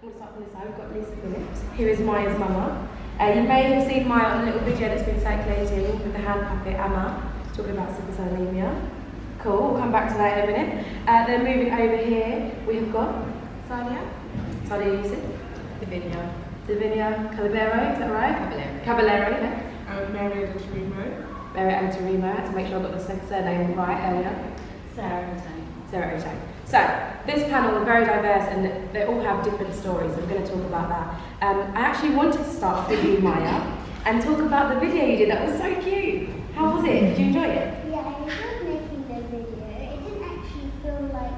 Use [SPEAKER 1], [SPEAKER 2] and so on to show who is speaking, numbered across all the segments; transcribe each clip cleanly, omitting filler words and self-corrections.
[SPEAKER 1] I'm going to start from this side. We've got Lisa Phillips, who is Maya's mama. You may have seen Maya on a little video that's been circulating with the hand puppet Emma, talking about sickle cell anemia. Cool, we'll come back to that in a minute. Then moving over here, we have got Sadia Yusuf, Davinia Calabero, is that right? Caballero, yeah.
[SPEAKER 2] Mary Antarimo.
[SPEAKER 1] Mary Antarimo, I had to make sure I got the surname right earlier. Sarah Otang. So, this panel are very diverse and they all have different stories. I'm going to talk about that. I actually wanted to start with you, Maya, and talk about the video you did. That was so cute. How was it? Did you enjoy it?
[SPEAKER 3] Yeah, I enjoyed making the video. It didn't actually feel like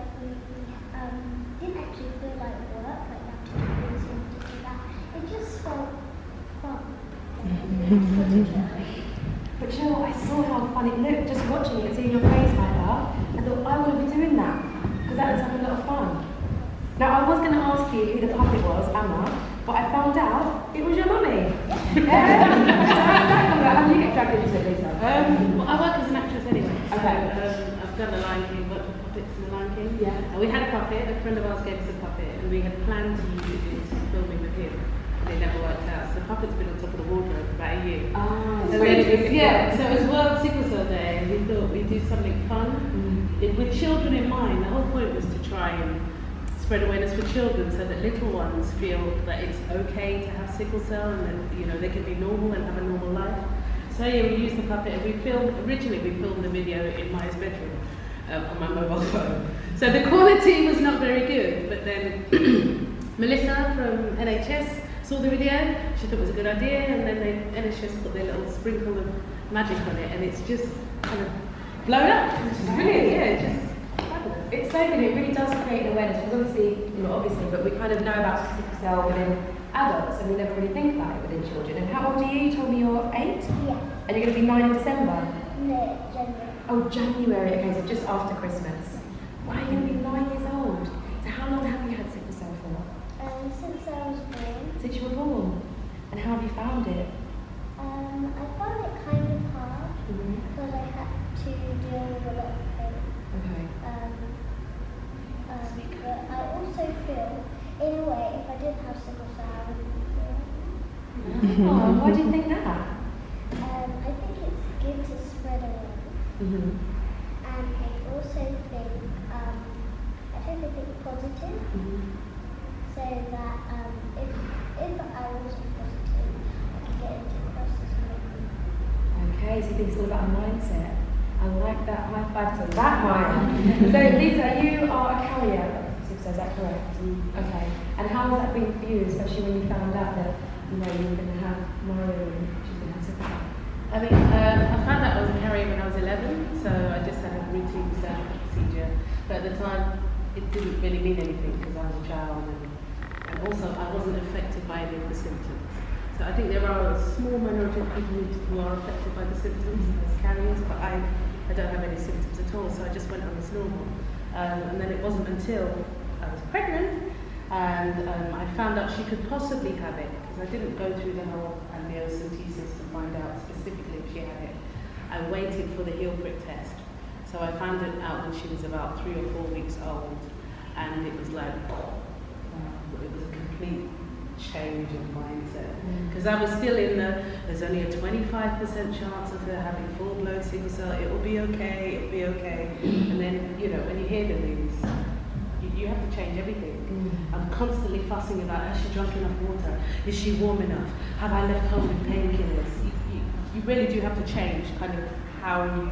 [SPEAKER 3] work, like that to do that. It just felt fun.
[SPEAKER 1] But you know what? I saw how fun it looked just watching it, seeing your face like that. I thought, I want to be doing that because that looks like a lot of fun. Now, I was going to ask you who the puppet was, Emma, but I found out it was your mummy. So how do you get dragged into it, Lisa?
[SPEAKER 2] Well, I work as an actress anyway.
[SPEAKER 1] Okay.
[SPEAKER 2] So, I've done The Lion King, worked with puppets in The Lion King.
[SPEAKER 1] Yeah.
[SPEAKER 2] And we had a puppet, a friend of ours gave us a puppet, and we had planned to use it in filming with him. It never worked out. So the puppet's been on top of the wardrobe for about a year.
[SPEAKER 1] So
[SPEAKER 2] so it was World Sickle Cell Day, and we thought we'd do something fun. With children in mind. The whole point was to try and spread awareness for children so that little ones feel that it's okay to have sickle cell and that they can be normal and have a normal life. So yeah, we used the puppet and originally we filmed the video in Maya's bedroom on my mobile phone. So the quality was not very good, but then Melissa from NHS saw the video, she thought it was a good idea, and then NHS put their little sprinkle of magic on it, and it's just kind of blown up. It's brilliant, yeah, it's just fabulous.
[SPEAKER 1] It's so good, it really does create an awareness, because obviously, but we kind of know about sickle cell within adults, and we never really think about it within children. And how old are you? You told me you're 8?
[SPEAKER 3] Yeah.
[SPEAKER 1] And you're going to be 9 in December?
[SPEAKER 3] No, January.
[SPEAKER 1] Oh, January, okay, so just after Christmas. Wow, you're going to be 9 years old. So how long have you had sickle cell for?
[SPEAKER 3] Since I was born.
[SPEAKER 1] Since you were born. And how have you found it?
[SPEAKER 3] I found it kind of hard because I had to deal with a lot of pain.
[SPEAKER 1] Okay.
[SPEAKER 3] But I also feel, in a way, if I didn't have sickle cell, I wouldn't feel.
[SPEAKER 1] Oh, why do you think that?
[SPEAKER 3] I think it's good to spread awareness. And I also think, I try to think positive. So that if I wasn't positive, I could get into crisis maybe.
[SPEAKER 1] Okay, so you think it's all about a mindset. I like that. High five to that, Maya. So, Lisa, you are a carrier of sickle cell, is that correct? Okay. And how has that been for you, especially when you found out that you were going to have Maya and she was going to have sickle cell?
[SPEAKER 2] I mean, I found out I was a carrier when I was 11, so I just had a routine standard procedure. But at the time, it didn't really mean anything because I was a child. And also, I wasn't affected by any of the symptoms. So I think there are a small minority of people who are affected by the symptoms as carriers, but I don't have any symptoms at all, so I just went on as normal. And then it wasn't until I was pregnant and I found out she could possibly have it, because I didn't go through the whole amniocentesis to find out specifically if she had it. I waited for the heel prick test. So I found it out when she was about 3 or 4 weeks old, and it was like, it was a complete change in mindset. Because I was still in there's only a 25% chance of her having full-blown sickle cell, it will be okay, it'll be okay. And then, when you hear the news, you have to change everything. I'm constantly fussing about, has she drunk enough water? Is she warm enough? Have I left home with painkillers? You really do have to change kind of how you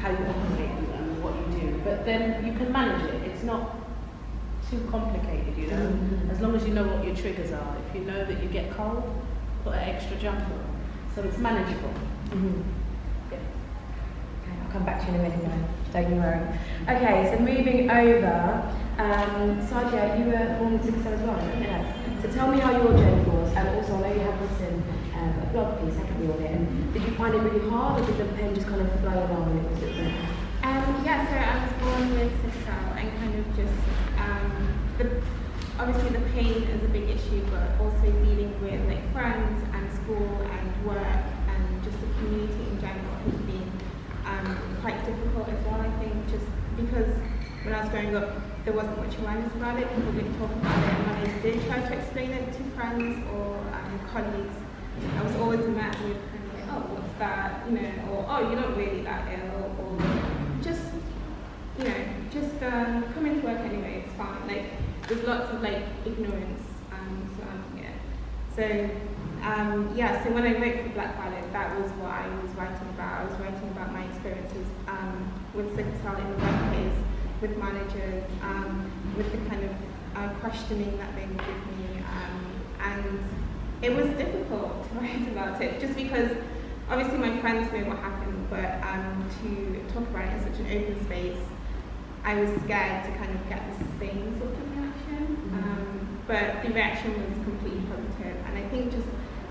[SPEAKER 2] operate and what you do. But then you can manage it. It's not too complicated, as long as you know what your triggers are. If you know that you get cold, put an extra jumper on. So it's manageable.
[SPEAKER 1] Yeah. Okay, I'll come back to you in a minute, guys. Don't you worry. Okay, so moving over, Sadia, you were born with sickle cell as well, yes. So tell me how your journey was, and also I know you have written a blog piece, secondly on it, and did you find it really hard, or did the pen just kind of flow along when it was written?
[SPEAKER 4] Yeah, so I was born with sickle cell and kind of just, obviously the pain is a big issue, but also dealing with friends and school and work and just the community in general has been quite difficult as well. I think just because when I was growing up there wasn't much awareness about it, people didn't talk about it, and when they did try to explain it to friends or colleagues, I was always met with kind of like, oh, what's that, you know, or oh, you're not really that ill, or just, you know, just come into work anyway, it's fine. Like, there's lots of like ignorance surrounding it. So yeah, so when I wrote for Black Violet, that was what I was writing about. I was writing about my experiences with sickle cell in the workplace, with managers, with the kind of questioning that they would give me, and it was difficult to write about it, just because obviously my friends know what happened, but to talk about it in such an open space, I was scared to kind of get the same sort of reaction, but the reaction was completely positive, and I think just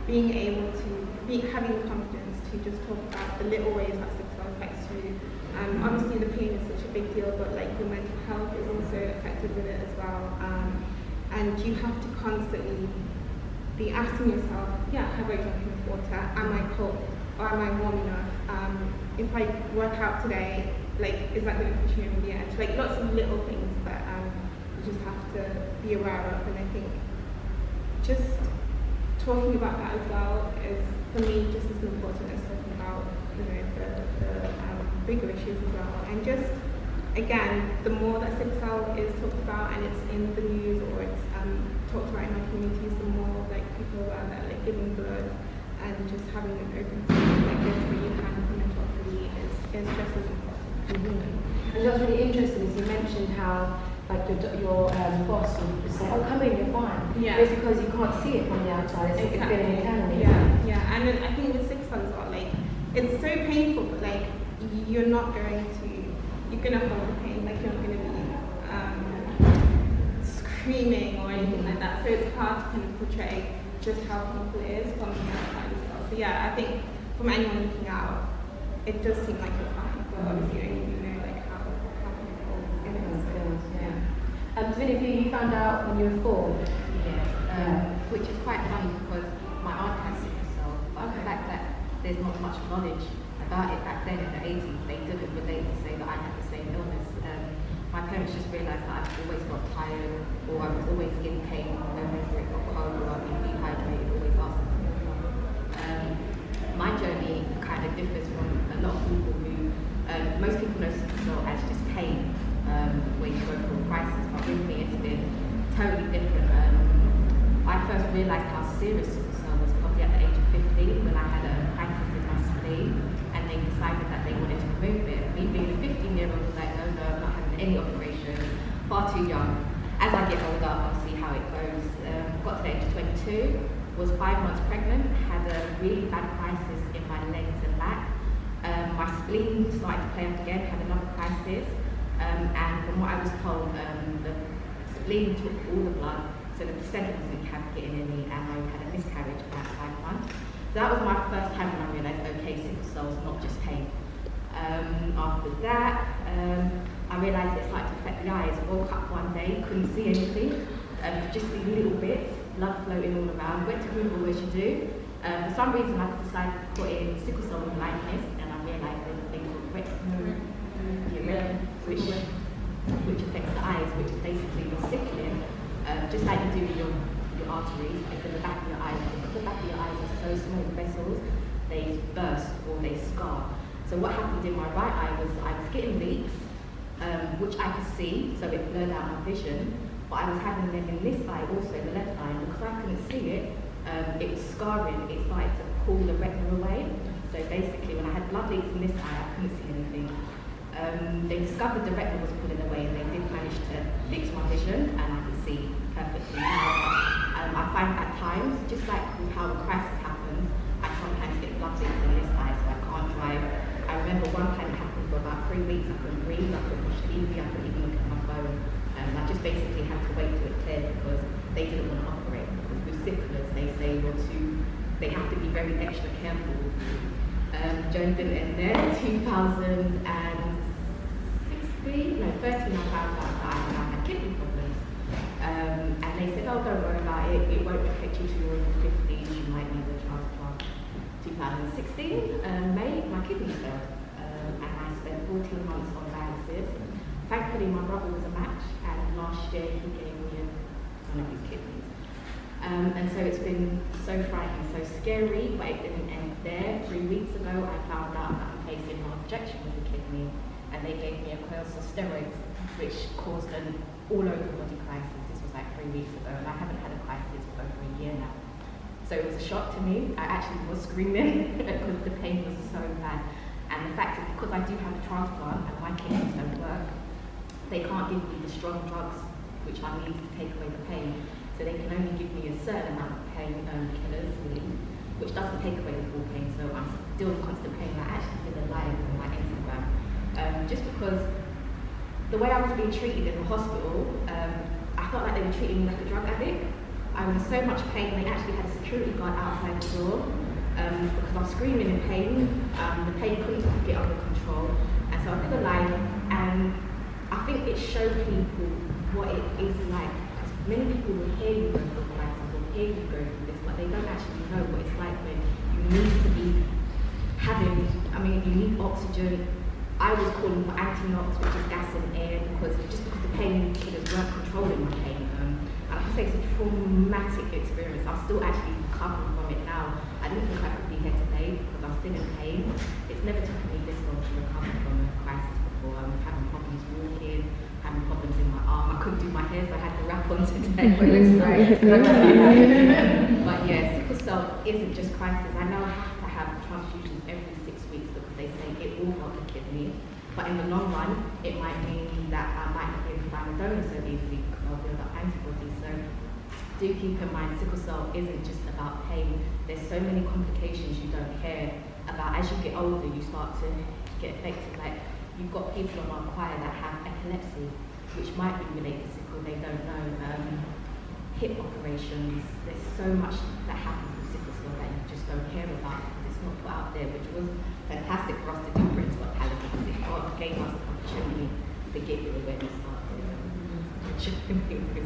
[SPEAKER 4] being able to having the confidence to just talk about the little ways that sickle cell affects you. Obviously the pain is such a big deal, but like your mental health is also affected with it as well, and you have to constantly be asking yourself, yeah, have I drunk enough water? Am I cold? Or am I warm enough? If I work out today, like, is that going to push me over the edge? Like, lots of little things that you just have to be aware of. And I think just talking about that as well is, for me, just as important as talking about, you know, the bigger issues as well. And just, again, the more that sickle cell is talked about and it's in the news or it's talked about in our communities, the more like people are like giving blood and just having an open space like this where you can come and talk freely is just as important.
[SPEAKER 1] And what's really interesting is you mentioned how like your boss would say, oh, come in, you're fine.
[SPEAKER 4] Yeah.
[SPEAKER 1] It's because you can't see it from the outside, it's like a feeling internally.
[SPEAKER 4] Yeah, and then I think with sickle cell as well, like, it's so painful, but like, you're not going to, you're going to hold the pain, like you're not going to be screaming or anything like that. So it's hard to kind of portray just how painful it is from the outside as well. So yeah, I think from anyone looking out, it does seem like you're fine, but obviously only you know like how painful it is.
[SPEAKER 1] So many of you found out when you were 4?
[SPEAKER 5] Yeah, which is quite funny because my aunt has sickle cell, but the fact that there's not much knowledge about it back then in the 80s, they didn't relate to say that I had the same illness. My parents just realised that I've always got tired, or I was always in pain whenever it got cold, or I'd be dehydrated, always asking for more. My journey kind of differs from a lot of people who, most people know sickle cell as just pain when you go through a crisis, but with me it's been totally different. I first realised how serious sickle cell was probably at the age of 15 when I had a crisis in my spleen and they decided that they wanted to remove it. Me being a 15-year-old was like, no, I'm not having any operation, far too young. As I get older, I'll see how it goes. Got to the age of 22, was 5 months pregnant, had a really bad crisis in my legs and back. My spleen started to play up again, had another crisis. And from what I was told, the spleen took all the blood, so the placenta wasn't getting in me, and I had a miscarriage about 5 months. So that was my first time when I realised, okay, sickle cell is not just pain. After that, I realised it started to affect the eyes. I woke up one day, couldn't see anything, just see little bits, blood floating all around. Went to Google, as you do. For some reason, I decided to put in sickle cell and blindness, and I realised there's a thing called retinal which affects the eyes, which is basically your sickling, just like you do with your arteries, it's in the back of your eyes. Because the back of your eyes are so small vessels, they burst or they scar. So what happened in my right eye was I was getting leaks, which I could see, so it blurred out my vision, but I was having them in this eye also, the left eye, and because I couldn't see it, it was scarring, it started to pull the retina away. So basically when I had blood leaks in this eye, I couldn't see anything. They discovered the retina was pulling away and they did manage to fix my vision and I could see perfectly now. I find at times, just like with how a crisis happens, I sometimes get blood leaks in this eye so I can't drive. I remember one time it happened for about 3 weeks, I couldn't breathe, I couldn't watch TV, I couldn't even look at my phone. I just basically had to wait till it cleared because they didn't want to operate. Because with sicklers, they say they have to be very extra careful. Joan didn't end there. 2013, I found out that I had kidney problems. And they said, oh, don't worry about it, it won't affect you till you're over 50, you might need a transplant. 2016, May, my kidneys failed. And I spent 14 months on dialysis. Thankfully, my brother was a match, and last year he gave me one of his kidneys. And so it's been so frightening, so scary, but it didn't end there. 3 weeks ago, I found out that I'm facing an injection with the kidney, and they gave me a course of steroids, which caused an all-over-body crisis. This was like 3 weeks ago, and I haven't had a crisis for over a year now. So it was a shock to me. I actually was screaming because the pain was so bad. And the fact is, because I do have a transplant and my kidneys don't work, they can't give me the strong drugs which I need to take away the pain. So they can only give me a certain amount of pain killers, which doesn't take away the full pain. So I'm still in constant pain. I actually did a live on my Instagram, just because the way I was being treated in the hospital, I felt like they were treating me like a drug addict. I was in so much pain, they actually had a security guard outside the door because I was screaming in pain. The pain couldn't get under control. And so I did a live, and I think it showed people what it is like. Because many people will hear you go through crisis or hear you go through this, but they don't actually know what it's like when you need to be having, you need oxygen. I was calling for anti-nox, which is gas and air, because the pain killers weren't controlling my pain. I have to say it's a traumatic experience. I'm still actually recovering from it now. I didn't think I could be here today because I'm still in pain. It's never taken me this long to recover from a crisis before. I was having problems walking, having problems in my arm. I couldn't do my hair, so I had to wrap on today. But yeah, sickle cell isn't just crisis. I know I have to have transfusions every 6 weeks because they say it will help the kidney. But in the long run, it might mean that I might not be able to find a donor so easily because I'll build up antibodies. So do keep in mind, sickle cell isn't just about pain. There's so many complications you don't hear about. As you get older, you start to get affected. Like, you've got people on our choir that have epilepsy, which might be related to sickle, they don't know. Hip operations, there's so much that happens with sickle cell that you just don't hear about because it's not put out there, which was fantastic for us to do Britain's Got Talent because it gave us the opportunity to get the awareness out there.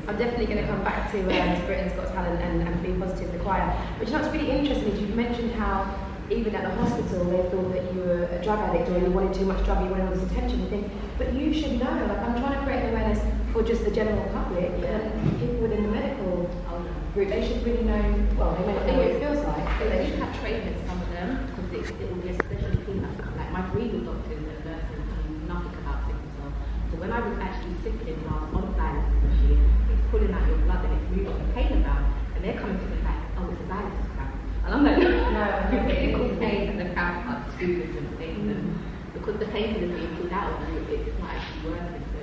[SPEAKER 1] I'm definitely going to come back to Britain's Got Talent and be positive in the choir. Which that's really interesting is you've mentioned how even at the hospital they thought that you were a drug addict or you wanted too much drug, you wanted all this attention. You think, but you should know. Like, I'm trying to create an awareness for just the general public and people within the medical group. They should really know. Well, they may not know what it feels like.
[SPEAKER 5] They should have trainers, some of them, because it will be a special team. Like my breathing doctors and nurses knew nothing about sickle cell. So when I was actually sickling while on the dialysis machine, it's pulling out your blood and it's moving the pain around, and they're coming to me like, oh, it's a dialysis cramp. And I'm like, no, it causes pain and the cramp are too good to pain. Because the pain is being pulled out of you, it's not actually working. So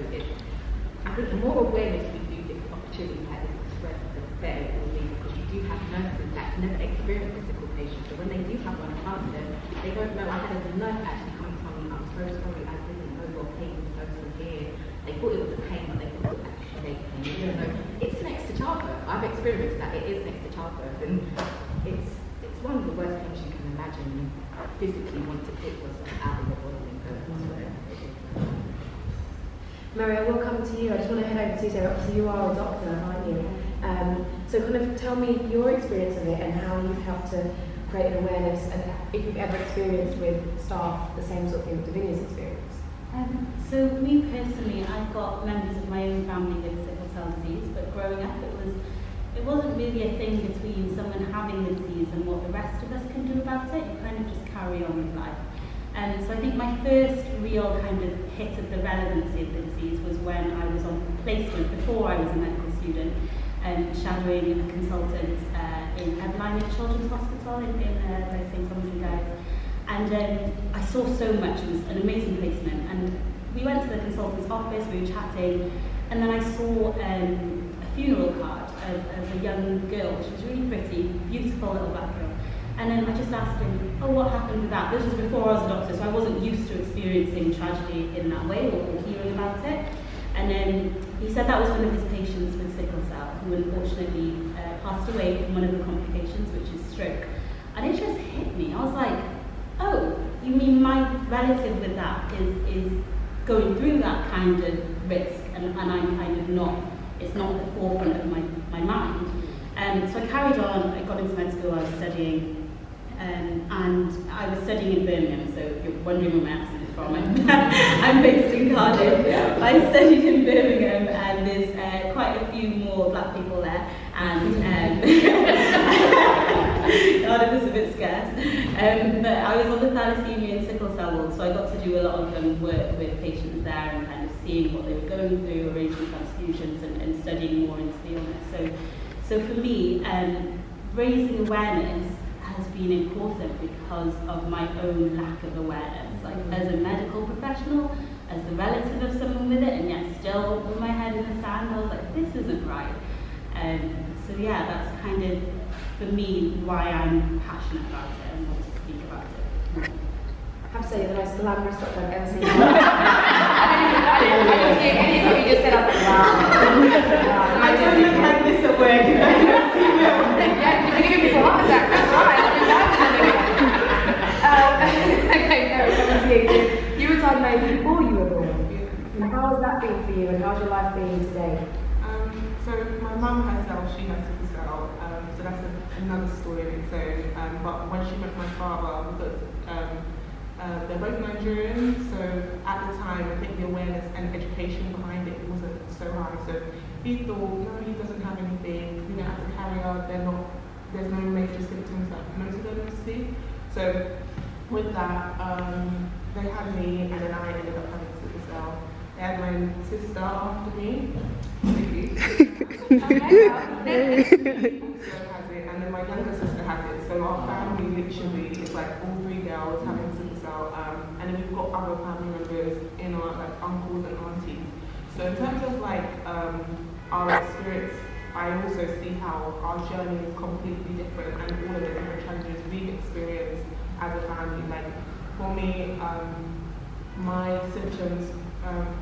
[SPEAKER 5] I think the more awareness we do give opportunities like this to spread, the better it will be, because you do have nurses that never experienced a sickle patient. So when they do have one around them, they don't know. I had a nurse actually come and tell me, I'm so sorry, I didn't know your pain was so severe. They thought it was a pain, but they thought it was actually a pain. You don't know. It's next to childbirth. I've experienced that. It is next to childbirth, and it's one of the worst things you can imagine. You physically want to take yourself out of your body and go elsewhere.
[SPEAKER 1] Maria, we'll come to you. I just want to head over to you. So obviously you are a doctor, aren't you? So kind of tell me your experience of it and how you've helped to create an awareness, and if you've ever experienced with staff the same sort of thing that Davinia's experienced.
[SPEAKER 6] So me personally, I've got members of my own family with sickle cell disease, but growing up it wasn't really a thing between someone having the disease and what the rest of us can do about it. You kind of just carry on with life. So I think my first real kind of hit of the relevancy of the disease was when I was on placement before I was a medical student, shadowing a consultant in Evelyn Children's Hospital in St Thomas and Guy's. And I saw so much. It was an amazing placement. And we went to the consultant's office, we were chatting, and then I saw a funeral card of a young girl. She was really pretty, beautiful little black girl. And then I just asked him, oh, what happened with that? This was before I was a doctor, so I wasn't used to experiencing tragedy in that way or hearing about it. And then he said that was one of his patients with sickle cell, who unfortunately passed away from one of the complications, which is stroke. And it just hit me. I was like, oh, you mean my relative with that is going through that kind of risk, and I'm kind of not, it's not at the forefront of my mind. So I carried on, I got into med school, I was studying, and I was studying in Birmingham, so if you're wondering where my accent is from, I'm based in Cardiff. I studied in Birmingham, and there's quite a few more black people there, and lot of us a bit scarce. But I was on the thalassemia and sickle cell ward, so I got to do a lot of work with patients there and kind of seeing what they were going through, arranging transfusions and studying more into the illness. So for me, raising awareness has been important because of my own lack of awareness. Like as a medical professional, as the relative of someone with it, and yet still with my head in the sand, I was like, this isn't right. So yeah, that's kind of, for me, why I'm passionate about it and want to speak about it.
[SPEAKER 1] I have to say, you're the most glamorous doctor I've ever seen. I didn't hear anything you just said. I was like, wow.
[SPEAKER 4] I don't look like this at work.
[SPEAKER 1] Yeah, you're giving me a heart attack. That's right. Okay, no, coming to you. You were told maybe before you were born. And how has that been for you, and how's your life been today?
[SPEAKER 7] So my mum herself, she has sickle cell, so that's another story in its own. But when she met my father, because they're both Nigerian, so at the time I think the awareness and education behind it wasn't so high. So he thought, no, he doesn't have anything. You know, as a carrier, there's no major symptoms that most of them see. So with that, they had me, and then I ended up having sickle cell. They had my sister after me. Maybe. Also has it, and then my younger sister has it. So our family literally is like all three girls having sickle cell, and then we've got other family members in our like uncles and aunties. So in terms of like our experience, I also see how our journey is completely different, and all of the different challenges we've experienced as a family. Like for me, my symptoms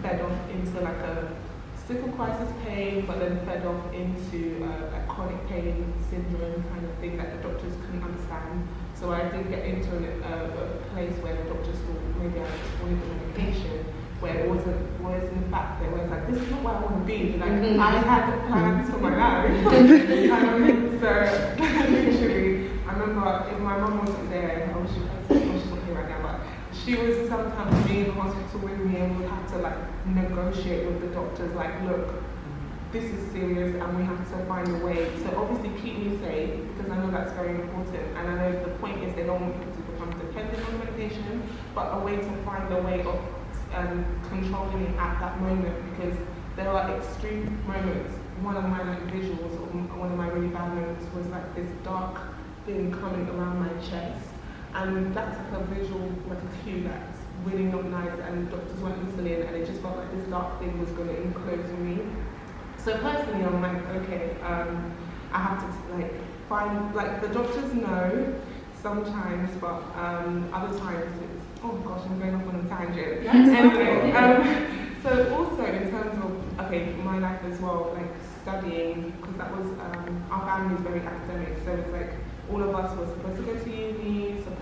[SPEAKER 7] fed off into like a sickle crisis pain, but then fed off into a chronic pain syndrome kind of thing that the doctors couldn't understand. So I did get into a place where the doctors thought maybe I just wanted the medication, where it wasn't in fact that was like, this is not what I want to be. Like I had plans for my life. So literally, I remember if my mum wasn't there, I wish she's okay right now, but she was sometimes being in the hospital with me, and we'd have to like negotiate with the doctors, like, look, this is serious and we have to find a way to obviously keep me safe, because I know that's very important, and I know the point is they don't want people to become dependent on medication, but a way to find a way of controlling it at that moment, because there are extreme moments. One of my like visuals, or one of my really bad moments was like this dark thing coming around my chest. And that's like a visual, like a cue that's really not nice, and doctors weren't listening, and it just felt like this dark thing was going to enclose me. So personally, I'm like, okay, I have to like find, like the doctors know sometimes, but other times it's, oh gosh, I'm going off on a tangent. Anyway, so also in terms of, okay, my life as well, like studying, because that was, our family is very academic, so it's like, all of us were supposed to go to uni, but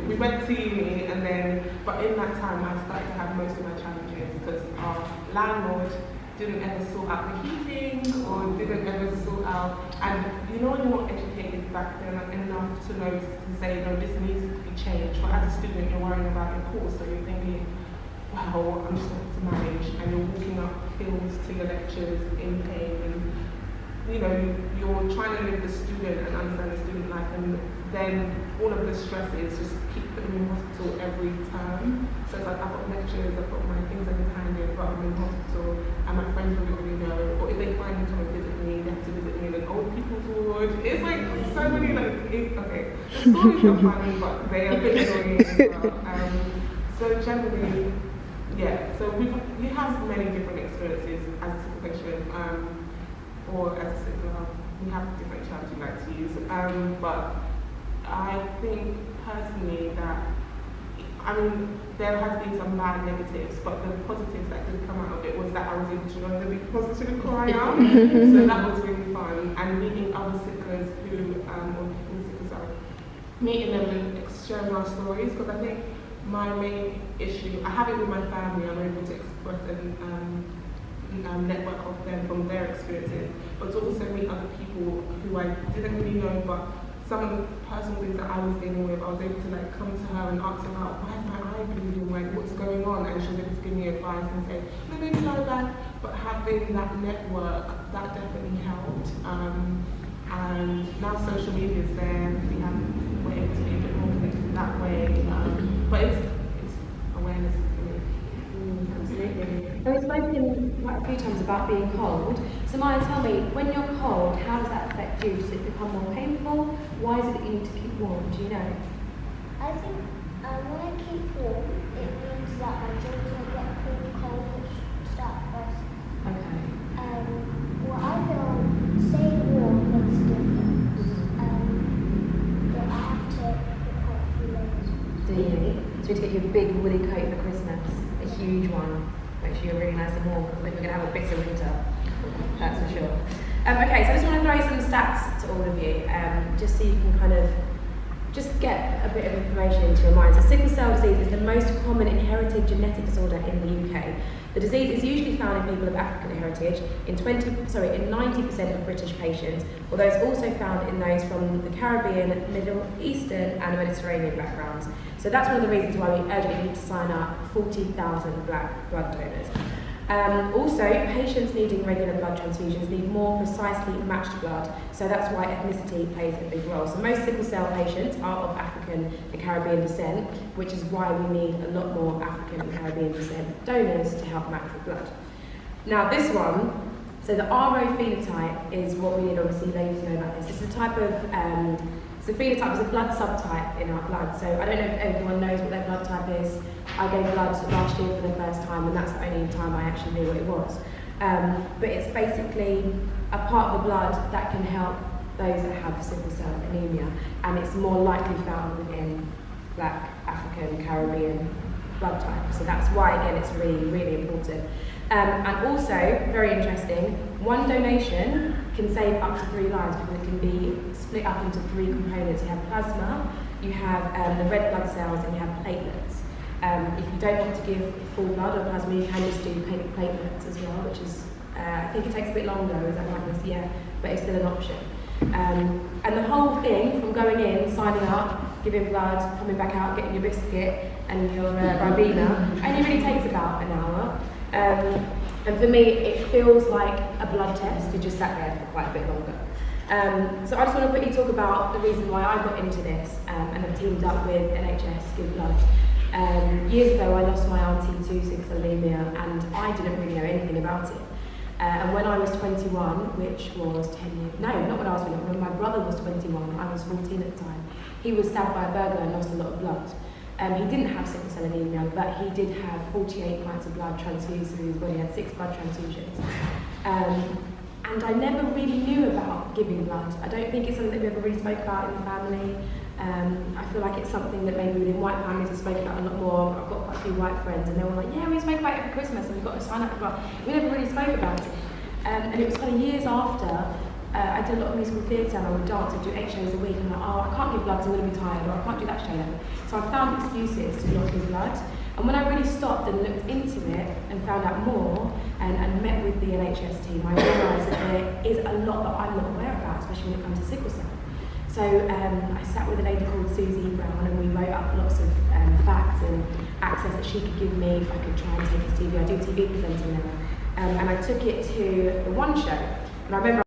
[SPEAKER 7] we went to uni, and then, but in that time I started to have most of my challenges, because our landlord didn't ever sort out the heating, or didn't ever sort out, and you know when you're not educated back then enough to know to say, no, this needs to be changed, but as a student you're worrying about your course, so you're thinking, wow, I'm just going to have to manage, and you're walking up hills to your lectures in pain, and you know, you're trying to live the student and understand the student life, and then all of the stresses just keep putting me in hospital every term. So it's like I've got lectures, I've got my things I need to hand in, but I'm in hospital, and my friends don't really know, or if they find me to visit me, they have to visit me in an old people's ward. It's like so many okay, the stories are funny, but they are a bit annoying as well. So generally, yeah, so we have many different experiences as a sickle patient. Or as a sickle, we have different terms we like to use. But I think personally that, I mean, there has been some bad negatives, but the positives that did come out of it was that I was able to learn to be positive who I am. So that was really fun. And meeting other sicklers who, or people with sickle cell, meeting them and sharing our stories, because I think my main issue, I have it with my family, I'm able to express and network of them from their experiences, but to also meet other people who I didn't really know, but some of the personal things that I was dealing with, I was able to like come to her and ask about, why is my eye bleeding, like what's going on, and she was able to give me advice and say, no, maybe lie back. But having that network, that definitely helped. And now social media is there, we're able to be a bit more connected in that way. But it's awareness.
[SPEAKER 1] Absolutely. So we've spoken quite a few times about being cold. So Maya, tell me, when you're cold, how does that affect you? Does it become more painful? Why is it that you need to keep warm? Do you know?
[SPEAKER 3] I think when I keep warm, it means that my joints won't get really cold, which start bursting.
[SPEAKER 1] Okay.
[SPEAKER 3] Well, I feel staying warm makes a difference. But I have to put quite a few layers.
[SPEAKER 1] Do you? So you get your big woolly coat for Christmas, a huge one. Make sure you're really nice and warm because I think we're going to have a bitter winter. That's for sure. Okay, so I just want to throw some stats to all of you, just so you can kind of just get a bit of information into your mind. So sickle cell disease is the most common inherited genetic disorder in the UK. The disease is usually found in people of African heritage in 90% of British patients, although it's also found in those from the Caribbean, Middle Eastern and Mediterranean backgrounds. So that's one of the reasons why we urgently need to sign up 40,000 black blood donors. Also, patients needing regular blood transfusions need more precisely matched blood, so that's why ethnicity plays a big role. So most sickle cell patients are of African and Caribbean descent, which is why we need a lot more African and Caribbean descent donors to help match the blood. Now this one, so the RO phenotype is what we need obviously ladies to know about this. It's a type of, so phenotype is a blood subtype in our blood. So I don't know if everyone knows what their blood type is. I gave blood last year for the first time, and that's the only time I actually knew what it was. But it's basically a part of the blood that can help those that have sickle cell anemia, and it's more likely found within Black, African, Caribbean blood type. So that's why, again, it's really, really important. And also, very interesting, one donation can save up to 3 lives because it can be split up into 3 components. You have plasma, you have the red blood cells, and you have platelets. If you don't want to give full blood or plasma, you can just do platelets as well, which is, I think it takes a bit longer, is that right? Yeah, but it's still an option. And the whole thing, from going in, signing up, giving blood, coming back out, getting your biscuit and your Ribena, only really takes about an hour. And for me, it feels like a blood test. You just sat there for quite a bit longer. So I just want to quickly talk about the reason why I got into this and have teamed up with NHS Give Blood. Years ago, I lost my auntie to sickle cell anemia, and I didn't really know anything about it. And when I was 21, which was 10 years, no, not when I was 21, when my brother was 21, I was 14 at the time, he was stabbed by a burglar and lost a lot of blood. He didn't have sickle cell anemia, but he did have 48 pints of blood transfused through his body. He had 6 blood transfusions. And I never really knew about giving blood. I don't think it's something that we ever really spoke about in the family. I feel like it's something that maybe within white families is spoken about a lot more. I've got quite a few white friends, and they were like, yeah, we spoke about it for Christmas, and we've got to sign up for blood. We never really spoke about it. And it was kind of years after, I did a lot of musical theatre, and I would dance, I'd do 8 shows a week, and I'm like, oh, I can't give blood because I'm going to be tired, or I can't do that show then. So I found excuses to not give blood. And when I really stopped and looked into it and found out more and met with the NHS team, I realised that there is a lot that I'm not aware about, especially when it comes to sickle cell. So I sat with a lady called Susie Brown, and we wrote up lots of facts and access that she could give me if I could try and take this TV. I do TV presenting now. And I took it to the One Show. And I remember